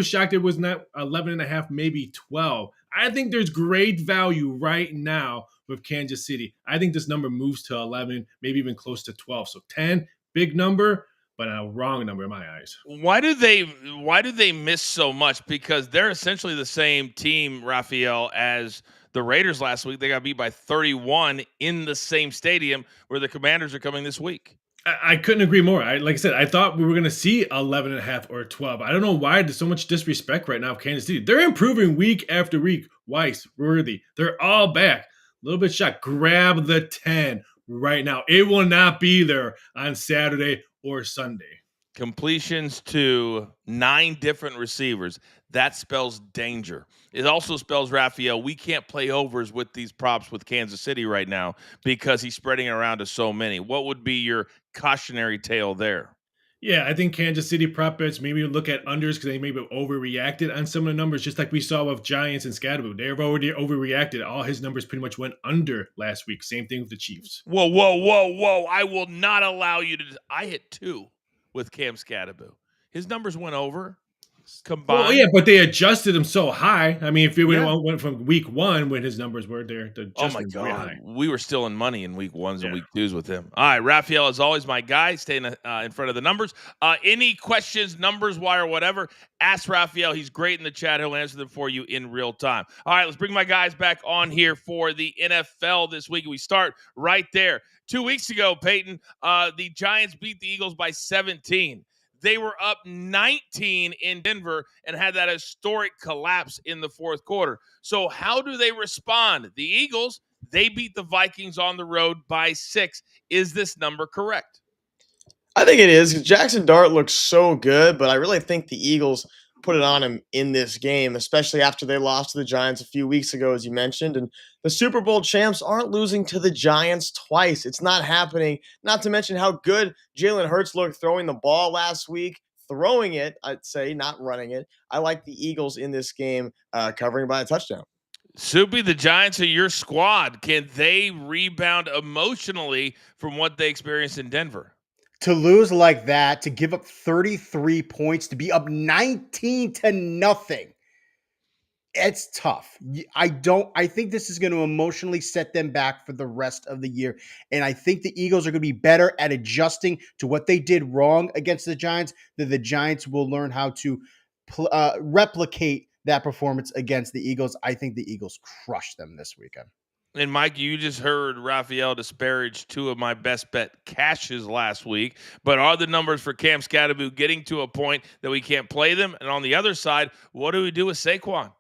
shocked it was not 11.5, maybe 12. I think there's great value right now with Kansas City. I think this number moves to 11, maybe even close to 12. So 10, big number, but a wrong number in my eyes. Why do they miss so much? Because they're essentially the same team, Raphael, as the Raiders last week. They got beat by 31 in the same stadium where the Commanders are coming this week. I couldn't agree more. Like I said, I thought we were going to see 11.5 or 12. I don't know why there's so much disrespect right now of Kansas City. They're improving week after week. Weiss, Worthy, they're all back. A little bit shocked. Grab the 10 right now. It will not be there on Saturday or Sunday. completions to 9 different receivers. That spells danger. It also spells, Raphael, we can't play overs with these props with Kansas City right now because he's spreading it around to so many. What would be your cautionary tale there? Yeah, I think Kansas City prop bets maybe look at unders because they maybe overreacted on some of the numbers, just like we saw with Giants and Scadaboo. They've already overreacted. All his numbers pretty much went under last week. Same thing with the Chiefs. Whoa, whoa, whoa, whoa. I will not allow you to. I hit 2 with Cam Scadaboo. His numbers went over combined. Well, yeah, but they adjusted him so high. I mean, if it Yeah. went from week 1 when his numbers were there, the Oh my adjustments were way God. high. We were still in money in week 1s and Yeah. week 2s with him. All right, Raphael, as always, my guy, staying in front of the numbers. Any questions, numbers, wire, whatever, ask Raphael. He's great in the chat. He'll answer them for you in real time. All right, let's bring my guys back on here for the NFL this week. We start right there. 2 weeks ago, Peyton, the Giants beat the Eagles by 17. They were up 19 in Denver and had that historic collapse in the fourth quarter. So how do they respond? The Eagles, they beat the Vikings on the road by 6. Is this number correct? I think it is. Jackson Dart looks so good, but I really think the Eagles put it on him in this game, especially after they lost to the Giants a few weeks ago, as you mentioned. And the Super Bowl champs aren't losing to the Giants twice. It's not happening. Not to mention how good Jalen Hurts looked throwing the ball last week. Throwing it, I'd say, not running it. I like the Eagles in this game, covering by a touchdown. Soupy, the Giants are your squad. Can they rebound emotionally from what they experienced in Denver? To lose like that, to give up 33 points, to be up 19-0, it's tough. I think this is going to emotionally set them back for the rest of the year. And I think the Eagles are going to be better at adjusting to what they did wrong against the Giants, that the Giants will learn how to replicate that performance against the Eagles. I think the Eagles crush them this weekend. And Mike, you just heard Raphael disparage 2 of my best bet cashes last week. But are the numbers for Cam Scadaboo getting to a point that we can't play them? And on the other side, what do we do with Saquon?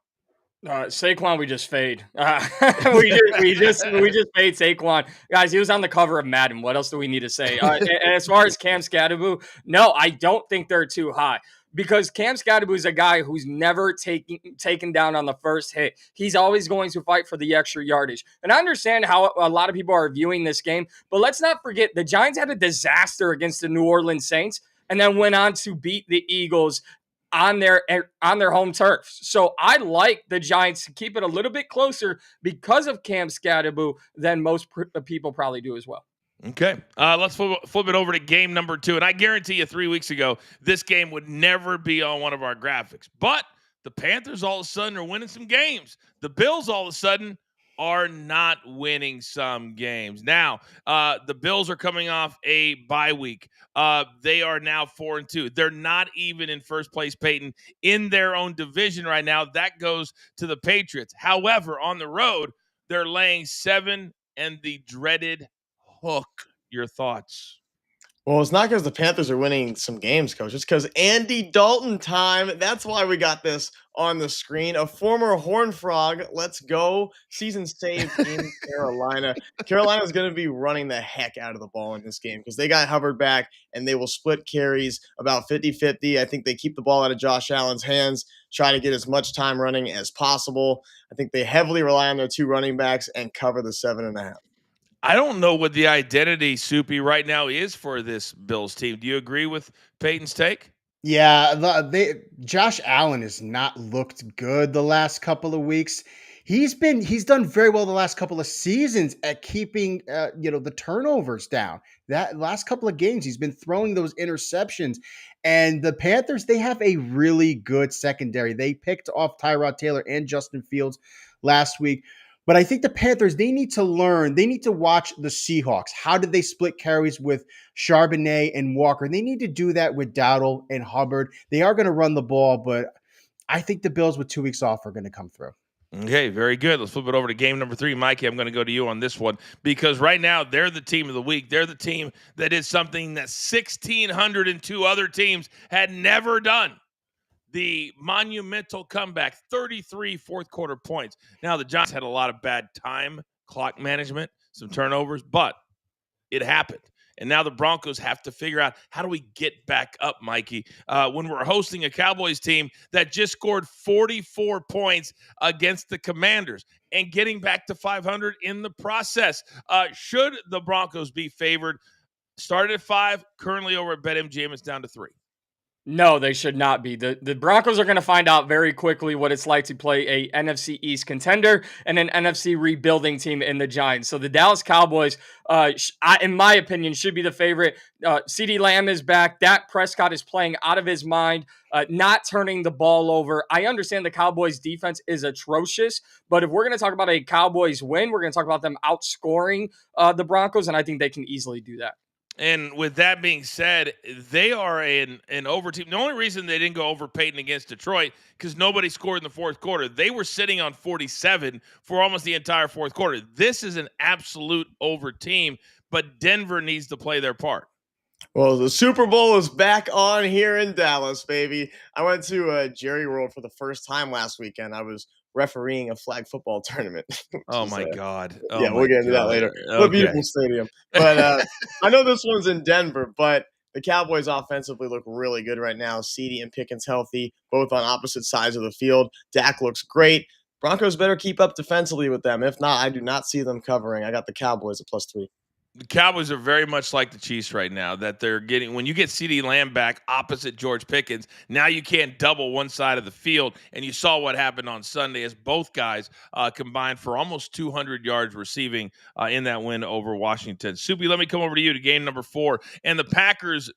Saquon, we just fade. We just fade Saquon, guys. He was on the cover of Madden. What else do we need to say? And as far as Cam Scadaboo, no, I don't think they're too high because Cam Scadaboo is a guy who's never taken down on the first hit. He's always going to fight for the extra yardage. And I understand how a lot of people are viewing this game, but let's not forget the Giants had a disaster against the New Orleans Saints and then went on to beat the Eagles on their home turf. So I like the Giants to keep it a little bit closer because of Cam Scadaboo than most people probably do as well. Okay, let's flip it over to game number 2. And I guarantee you 3 weeks ago, this game would never be on one of our graphics. But the Panthers all of a sudden are winning some games. The Bills all of a sudden are not winning some games. Now, the Bills are coming off a bye week. They are now 4-2. They're not even in first place, Peyton, in their own division right now. That goes to the Patriots. However, on the road, they're laying 7 and the dreaded hook. Your thoughts? Well, it's not because the Panthers are winning some games, Coach. It's because Andy Dalton time. That's why we got this on the screen. A former Horned Frog. Let's go. Season saved in Carolina. Carolina is going to be running the heck out of the ball in this game because they got Hubbard back and they will split carries about 50-50. I think they keep the ball out of Josh Allen's hands, try to get as much time running as possible. I think they heavily rely on their 2 running backs and cover the 7.5. I don't know what the identity, Soupy, right now is for this Bills team. Do you agree with Peyton's take? Yeah, Josh Allen has not looked good the last couple of weeks. He's done very well the last couple of seasons at keeping the turnovers down. That last couple of games, he's been throwing those interceptions. And the Panthers, they have a really good secondary. They picked off Tyrod Taylor and Justin Fields last week. But I think the Panthers, they need to watch the Seahawks. How did they split carries with Charbonnet and Walker? They need to do that with Dowdle and Hubbard. They are going to run the ball, but I think the Bills with 2 weeks off are going to come through. Okay, very good. Let's flip it over to game number 3. Mikey, I'm going to go to you on this one because right now they're the team of the week. They're the team that did something that 1,602 other teams had never done. The monumental comeback, 33 fourth quarter points. Now, the Giants had a lot of bad time, clock management, some turnovers, but it happened. And now the Broncos have to figure out, how do we get back up, Mikey, when we're hosting a Cowboys team that just scored 44 points against the Commanders and getting back to 500 in the process. Should the Broncos be favored? Started at 5, currently over at BetMGM, it's down to 3. No, they should not be. The Broncos are going to find out very quickly what it's like to play a NFC East contender and an NFC rebuilding team in the Giants. So the Dallas Cowboys, in my opinion, should be the favorite. CeeDee Lamb is back. Dak Prescott is playing out of his mind, not turning the ball over. I understand the Cowboys defense is atrocious, but if we're going to talk about a Cowboys win, we're going to talk about them outscoring the Broncos, and I think they can easily do that. And with that being said, they are an over team. The only reason they didn't go over Peyton against Detroit, because nobody scored in the fourth quarter. They were sitting on 47 for almost the entire fourth quarter. This is an absolute over team, but Denver needs to play their part. Well, the Super Bowl is back on here in Dallas, baby. I went to Jerry World for the first time last weekend. I was refereeing a flag football tournament. Oh, my God. Oh, yeah, we'll get into that later. What a beautiful stadium. But I know this one's in Denver, but the Cowboys offensively look really good right now. CeeDee and Pickens healthy, both on opposite sides of the field. Dak looks great. Broncos better keep up defensively with them. If not, I do not see them covering. I got the Cowboys at +3. The Cowboys are very much like the Chiefs right now, that they're getting, when you get CeeDee Lamb back opposite George Pickens, now you can't double one side of the field. And you saw what happened on Sunday as both guys combined for almost 200 yards receiving in that win over Washington. Soupy, let me come over to you to game number 4. And the Packers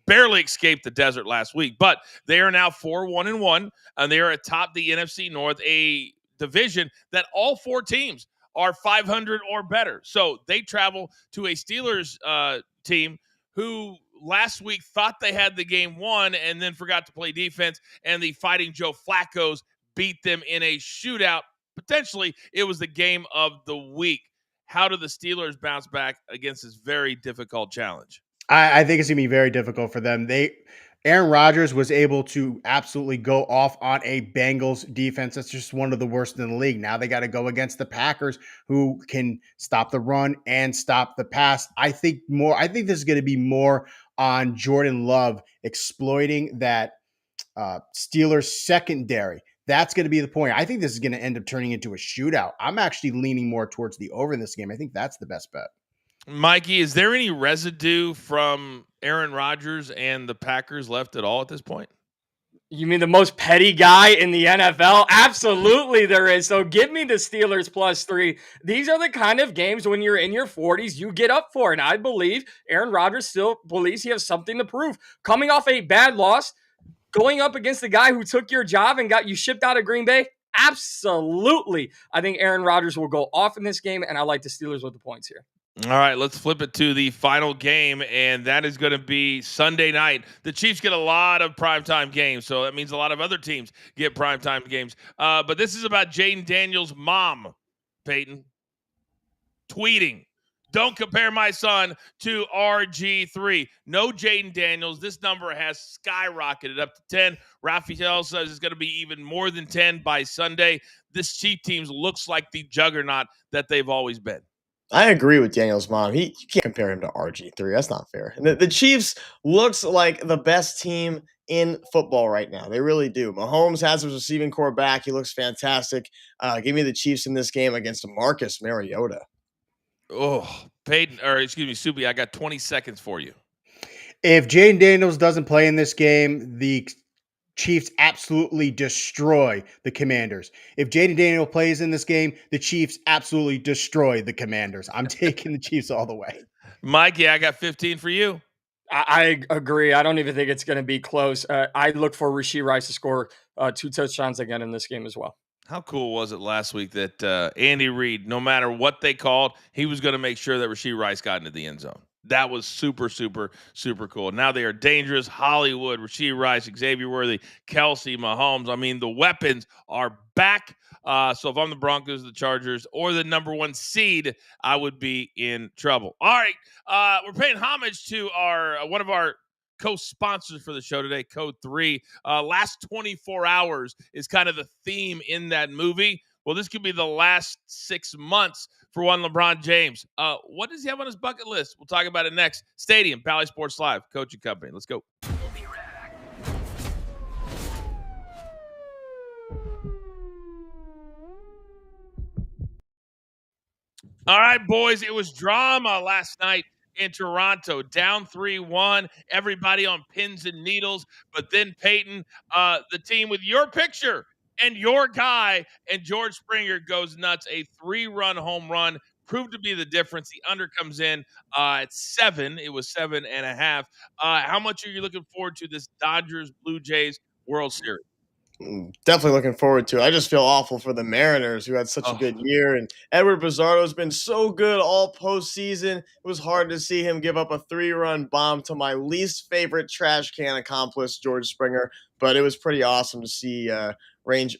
barely escaped the desert last week, but they are now 4-1-1, and they are atop the NFC North, a division that all 4 teams are 500 or better. So they travel to a Steelers team who last week thought they had the game won and then forgot to play defense, and the Fighting Joe Flacco's beat them in a shootout. Potentially, it was the game of the week. How do the Steelers bounce back against this very difficult challenge? I think it's going to be very difficult for them. Aaron Rodgers was able to absolutely go off on a Bengals defense that's just one of the worst in the league. Now they got to go against the Packers, who can stop the run and stop the pass. I think this is going to be more on Jordan Love exploiting that Steelers secondary. That's going to be the point. I think this is going to end up turning into a shootout. I'm actually leaning more towards the over in this game. I think that's the best bet. Mikey, is there any residue from Aaron Rodgers and the Packers left at all at this point? You mean the most petty guy in the NFL? Absolutely there is. So give me the Steelers +3. These are the kind of games when you're in your 40s, you get up for. And I believe Aaron Rodgers still believes he has something to prove. Coming off a bad loss, going up against the guy who took your job and got you shipped out of Green Bay, absolutely. I think Aaron Rodgers will go off in this game, and I like the Steelers with the points here. All right, let's flip it to the final game, and that is going to be Sunday night. The Chiefs get a lot of primetime games, so that means a lot of other teams get primetime games. But this is about Jaden Daniels' mom, Peyton, tweeting, "Don't compare my son to RG3. No Jaden Daniels. This number has skyrocketed up to 10. Raphael says it's going to be even more than 10 by Sunday. This Chief team looks like the juggernaut that they've always been." I agree with Daniel's mom. You can't compare him to RG3. That's not fair. And the Chiefs looks like the best team in football right now. They really do. Mahomes has his receiving core back. He looks fantastic. Give me the Chiefs in this game against Marcus Mariota. Oh, Peyton, or excuse me, Soupy, I got 20 seconds for you. If Jaden Daniels doesn't play in this game, the Chiefs absolutely destroy the Commanders. If Jaden Daniel plays in this game, the Chiefs absolutely destroy the Commanders. I'm taking the Chiefs all the way. Mikey, I got 15 for you. I agree. I don't even think it's going to be close. I look for Rashee Rice to score 2 touchdowns again in this game as well. How cool was it last week that Andy Reid, no matter what they called, he was going to make sure that Rashee Rice got into the end zone? That was super, super, super cool. Now they are dangerous. Hollywood, Rashee Rice, Xavier Worthy, Kelsey, Mahomes. I mean, the weapons are back. So if I'm the Broncos, the Chargers, or the number 1 seed, I would be in trouble. All right. We're paying homage to one of our co-sponsors for the show today, Code 3. Last 24 hours is kind of the theme in that movie. Well, this could be the last 6 months for one LeBron James. What does he have on his bucket list? We'll talk about it next. Stadium, Pally Sports Live, Coaching Company. Let's go. All right, boys, it was drama last night in Toronto, down 3-1, everybody on pins and needles. But then Peyton, the team with your picture and your guy and George Springer goes nuts. A 3-run home run proved to be the difference. The under comes in at 7. It was 7.5. How much are you looking forward to this Dodgers Blue Jays World Series? Definitely looking forward to it. I just feel awful for the Mariners, who had such a good year. And Edward Bizarro's been so good all postseason. It was hard to see him give up a 3-run bomb to my least favorite trash can accomplice, George Springer. But it was pretty awesome to see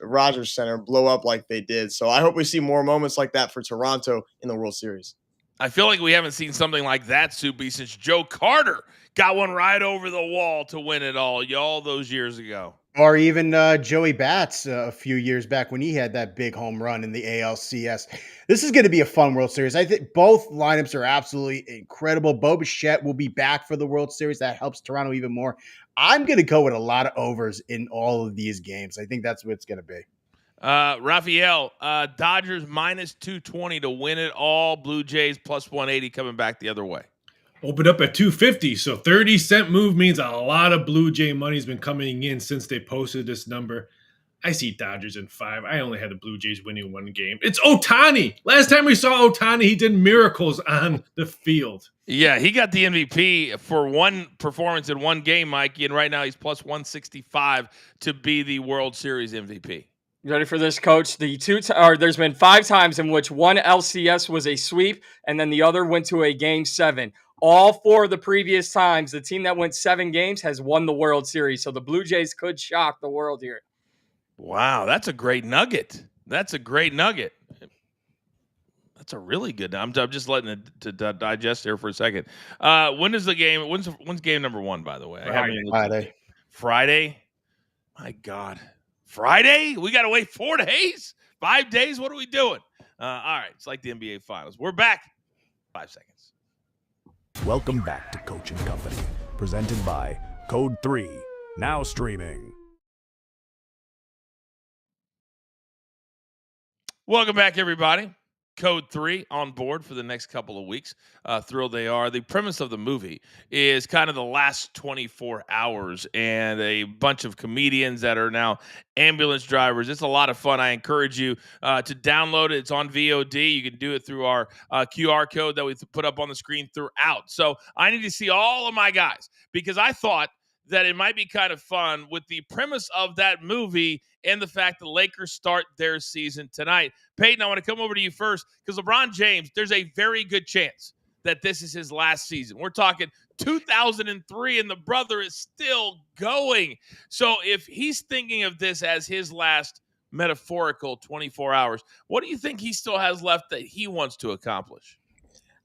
Rogers Center blow up like they did. So I hope we see more moments like that for Toronto in the World Series. I feel like we haven't seen something like that, Soupy, since Joe Carter got one right over the wall to win it all those years ago. Or even Joey Bats a few years back when he had that big home run in the ALCS. This is going to be a fun World Series. I think both lineups are absolutely incredible. Bo Bichette will be back for the World Series. That helps Toronto even more. I'm going to go with a lot of overs in all of these games. I think that's what it's going to be. Raphael, Dodgers minus 220 to win it all. Blue Jays plus 180 coming back the other way. Opened up at 250, so 30-cent move means a lot of Blue Jay money's been coming in since they posted this number. I see Dodgers in 5. I only had the Blue Jays winning one game. It's Ohtani. Last time we saw Ohtani, he did miracles on the field. Yeah, he got the MVP for one performance in one game, Mikey, and right now he's plus 165 to be the World Series MVP. You ready for this, Coach? There's been 5 times in which one LCS was a sweep, and then the other went to a Game 7. All 4 of the previous times, the team that went 7 games has won the World Series. So the Blue Jays could shock the world here. Wow, that's a great nugget. That's a really good. I'm just letting it to digest here for a second. When is the game? When's game number 1? By the way, Friday. My God, Friday. We got to wait 4 days, 5 days. What are we doing? All right, it's like the NBA Finals. We're back. 5 seconds. Welcome back to Coaching Company, presented by Code 3, now streaming. Welcome back, everybody. Code 3 on board for the next couple of weeks. Thrilled they are. The premise of the movie is kind of the last 24 hours and a bunch of comedians that are now ambulance drivers. It's a lot of fun. I encourage you to download it. It's on VOD. You can do it through our QR code that we put up on the screen throughout. So I need to see all of my guys because I thought that it might be kind of fun with the premise of that movie and the fact the Lakers start their season tonight. Peyton, I want to come over to you first because LeBron James, there's a very good chance that this is his last season. We're talking 2003, and the brother is still going. So if he's thinking of this as his last metaphorical 24 hours, what do you think he still has left that he wants to accomplish?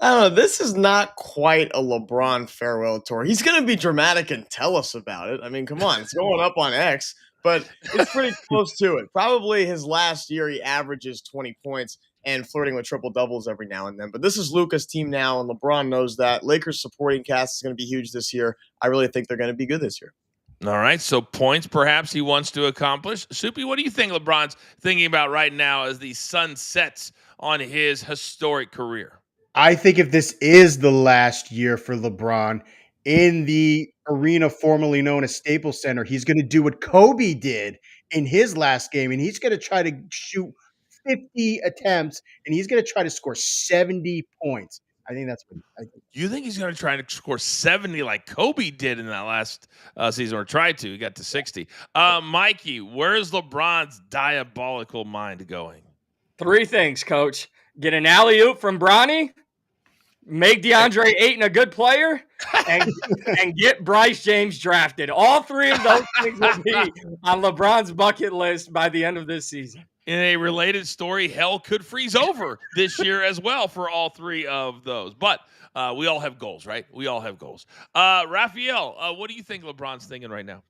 I don't know. This is not quite a LeBron farewell tour. He's going to be dramatic and tell us about it. I mean, come on. It's going up on X, but it's pretty close to it. Probably his last year, he averages 20 points and flirting with triple-doubles every now and then. But this is Luka's team now, and LeBron knows that. Lakers supporting cast is going to be huge this year. I really think they're going to be good this year. All right, so points perhaps he wants to accomplish. Soupy, what do you think LeBron's thinking about right now as the sun sets on his historic career? I think if this is the last year for LeBron in the arena formerly known as Staples Center, he's going to do what Kobe did in his last game, and he's going to try to shoot 50 attempts, and he's going to try to score 70 points. I think that's what I think. You think he's going to try to score 70 like Kobe did in that last season, or tried to? He got to 60. Mikey, where's LeBron's diabolical mind going? 3 things, Coach. Get an alley-oop from Bronny, make DeAndre Ayton a good player, and get Bryce James drafted. All 3 of those things will be on LeBron's bucket list by the end of this season. In a related story, hell could freeze over this year as well for all 3 of those. But we all have goals, right? We all have goals. Raphael, what do you think LeBron's thinking right now?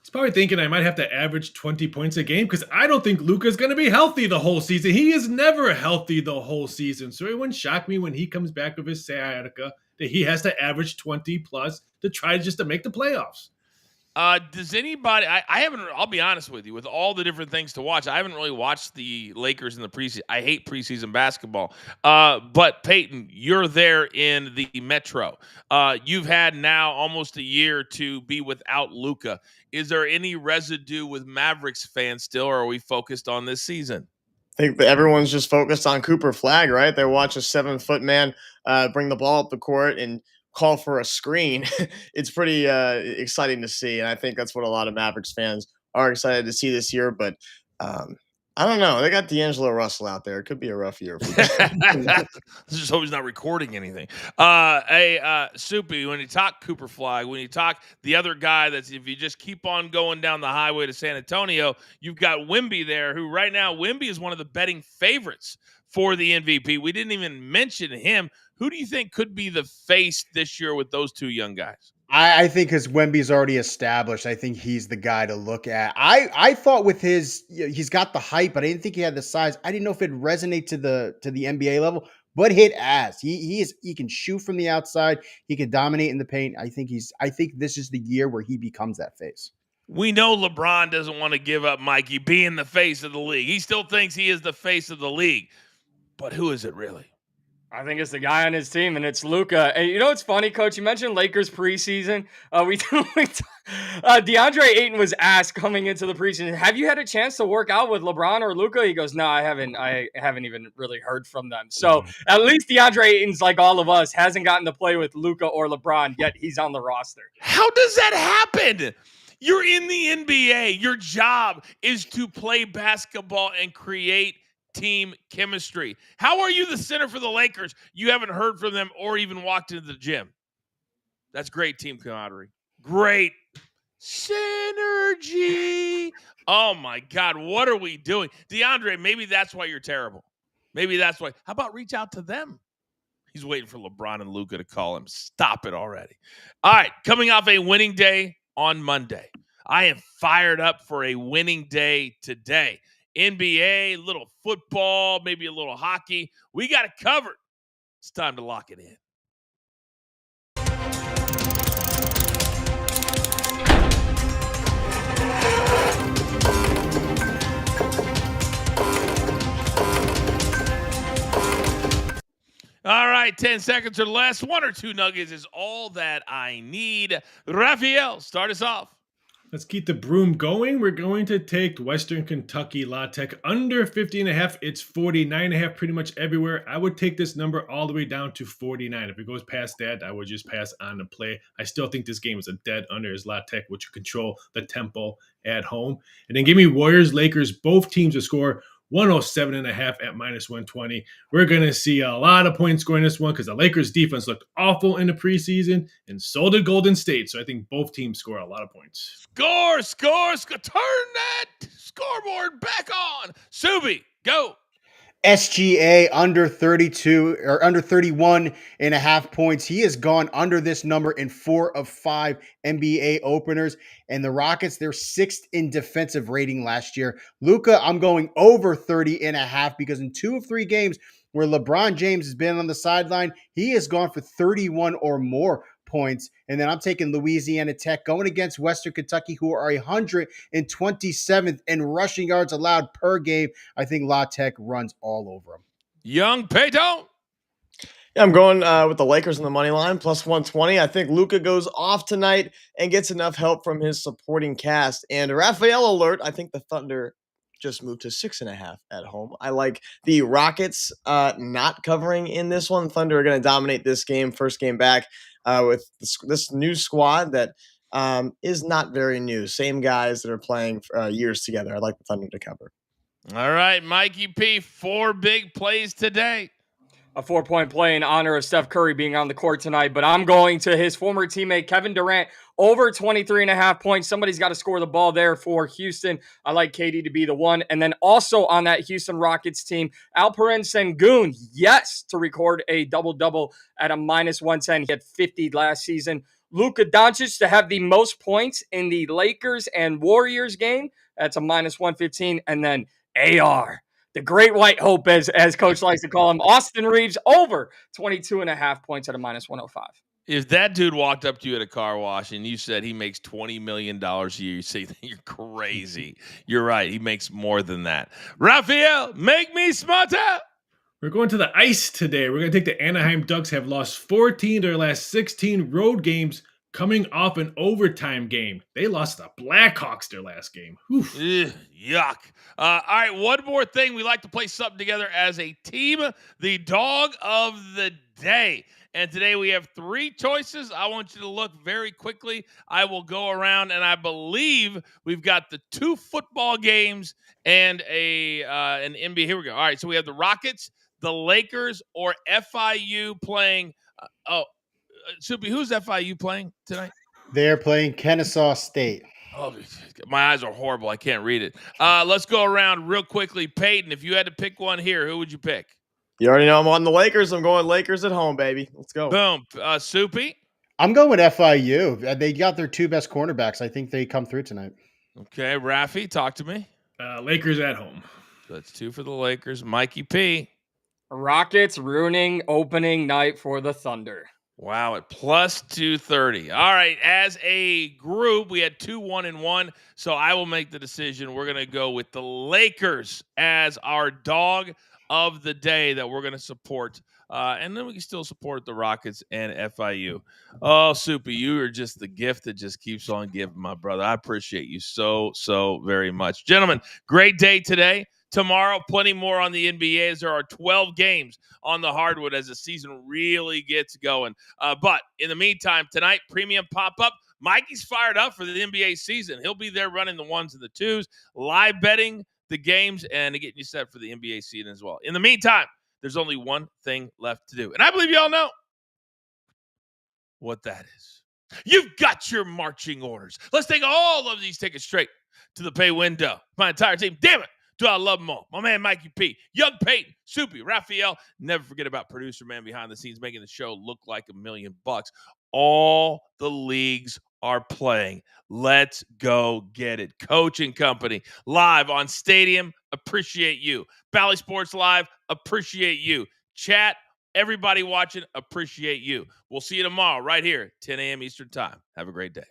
He's probably thinking I might have to average 20 points a game because I don't think Luka's going to be healthy the whole season. He is never healthy the whole season. So it wouldn't shock me when he comes back with his sciatica that he has to average 20 plus to try just to make the playoffs. Does anybody? I haven't. I'll be honest with you. With all the different things to watch, I haven't really watched the Lakers in the preseason. I hate preseason basketball. But Peyton, you're there in the Metro. You've had now almost a year to be without Luka. Is there any residue with Mavericks fans still, or are we focused on this season? I think that everyone's just focused on Cooper Flag, right? They watch a 7-foot man bring the ball up the court and call for a screen. It's pretty exciting to see, and I think that's what a lot of Mavericks fans are excited to see this year. But I don't know. They got D'Angelo Russell out there. It could be a rough year for them. Just hope he's not recording anything. Soupy, when you talk Cooper Flag, when you talk the other guy that's, if you just keep on going down the highway to San Antonio, you've got Wemby there, who right now, Wemby is one of the betting favorites for the MVP. We didn't even mention him. Who do you think could be the face this year with those two young guys? I think because Wemby's already established, I think he's the guy to look at. I thought with he's got the height, but I didn't think he had the size. I didn't know if it'd resonate to the NBA level, but hit ass. He can shoot from the outside. He can dominate in the paint. I think this is the year where he becomes that face. We know LeBron doesn't want to give up Mikey being the face of the league. He still thinks he is the face of the league. But who is it really? I think it's the guy on his team, and it's Luka. And you know what's funny, Coach? You mentioned Lakers preseason. DeAndre Ayton was asked coming into the preseason, "Have you had a chance to work out with LeBron or Luka?" He goes, "No, I haven't. I haven't even really heard from them." So at least DeAndre Ayton's like all of us, hasn't gotten to play with Luka or LeBron, yet he's on the roster. How does that happen? You're in the NBA. Your job is to play basketball and create team chemistry. How are you the center for the Lakers? You haven't heard from them or even walked into the gym. That's great team camaraderie. Great synergy. Oh my God, what are we doing? DeAndre, maybe that's why you're terrible. Maybe that's why. How about reach out to them? He's waiting for LeBron and Luka to call him. Stop it already. All right, coming off a winning day on Monday. I am fired up for a winning day today. NBA, a little football, maybe a little hockey. We got it covered. It's time to lock it in. All right, 10 seconds or less. 1 or 2 nuggets is all that I need. Raphael, start us off. Let's keep the broom going. We're going to take Western Kentucky La Tech under 50.5. It's 49.5 pretty much everywhere. I would take this number all the way down to 49. If it goes past that, I would just pass on the play. I still think this game is a dead under as La Tech, which control the tempo at home. And then give me Warriors, Lakers, both teams to score 107.5 at minus 120. We're going to see a lot of points scoring this one because the Lakers defense looked awful in the preseason, and so did Golden State. So I think both teams score a lot of points. Score. Turn that scoreboard back on. Subi, go. SGA under 32 or under 31.5 points. He has gone under this number in 4 of 5 NBA openers. And the Rockets, they're 6th in defensive rating last year. Luka, I'm going over 30.5 because in 2 of 3 games where LeBron James has been on the sideline, he has gone for 31 or more points. And then I'm taking Louisiana Tech going against Western Kentucky, who are 127th in rushing yards allowed per game. I think La Tech runs all over them. Young Peyton. Yeah, I'm going with the Lakers on the money line, plus 120. I think Luka goes off tonight and gets enough help from his supporting cast. And Raphael alert, I think the Thunder just moved to 6.5 at home. I like the Rockets not covering in this one. Thunder are going to dominate this game, first game back with this new squad that is not very new. Same guys that are playing years together. I like the Thunder to cover. All right, Mikey P, 4 big plays today. A 4-point play in honor of Steph Curry being on the court tonight, but I'm going to his former teammate, Kevin Durant, over 23.5 points. Somebody's got to score the ball there for Houston. I like KD to be the one. And then also on that Houston Rockets team, Alperen Sengun, yes, to record a double-double at a minus 110. He had 50 last season. Luka Doncic to have the most points in the Lakers and Warriors game. That's a -115. And then AR, the great white hope, as Coach likes to call him, Austin Reeves, over 22.5 points at a -105. If that dude walked up to you at a car wash and you said he makes $20 million a year, you say you're crazy. You're right. He makes more than that. Raphael, make me smarter. We're going to the ice today. We're going to take the Anaheim Ducks, have lost 14 of their last 16 road games coming off an overtime game. They lost the Blackhawks their last game. Oof. Ugh, yuck. All right, one more thing. We like to play something together as a team, the dog of the day. And today we have 3 choices. I want you to look very quickly. I will go around, and I believe we've got the 2 football games and an NBA. Here we go. All right, so we have the Rockets, the Lakers, or FIU playing. Soupy, who's FIU playing tonight? They're playing Kennesaw State. Oh, my eyes are horrible. I can't read it. Let's go around real quickly. Peyton, if you had to pick one here, who would you pick? You already know I'm on the Lakers. I'm going Lakers at home, baby. Let's go. Boom. Soupy? I'm going with FIU. They got their 2 best cornerbacks. I think they come through tonight. Okay, Rafi, talk to me. Lakers at home. So that's 2 for the Lakers. Mikey P. Rockets ruining opening night for the Thunder. Wow, at plus 230. All right, as a group, we had 2 1-1, so I will make the decision. We're going to go with the Lakers as our dog of the day that we're going to support. And then we can still support the Rockets and FIU. Oh, Soupy, you are just the gift that just keeps on giving, my brother. I appreciate you so very much. Gentlemen, great day today. Tomorrow, plenty more on the NBA as there are 12 games on the hardwood as the season really gets going. But in the meantime, tonight, premium pop-up. Mikey's fired up for the NBA season. He'll be there running the 1s and the 2s, live betting the games, and getting you set for the NBA season as well. In the meantime, there's only one thing left to do. And I believe you all know what that is. You've got your marching orders. Let's take all of these tickets straight to the pay window. My entire team, damn it. Do I love them all? My man, Mikey P, Young Peyton, Soupy, Raphael. Never forget about producer man behind the scenes making the show look like $1 million. All the leagues are playing. Let's go get it. Coaching Company live on Stadium. Appreciate you. Bally Sports Live. Appreciate you. Chat. Everybody watching. Appreciate you. We'll see you tomorrow right here, 10 a.m. Eastern Time. Have a great day.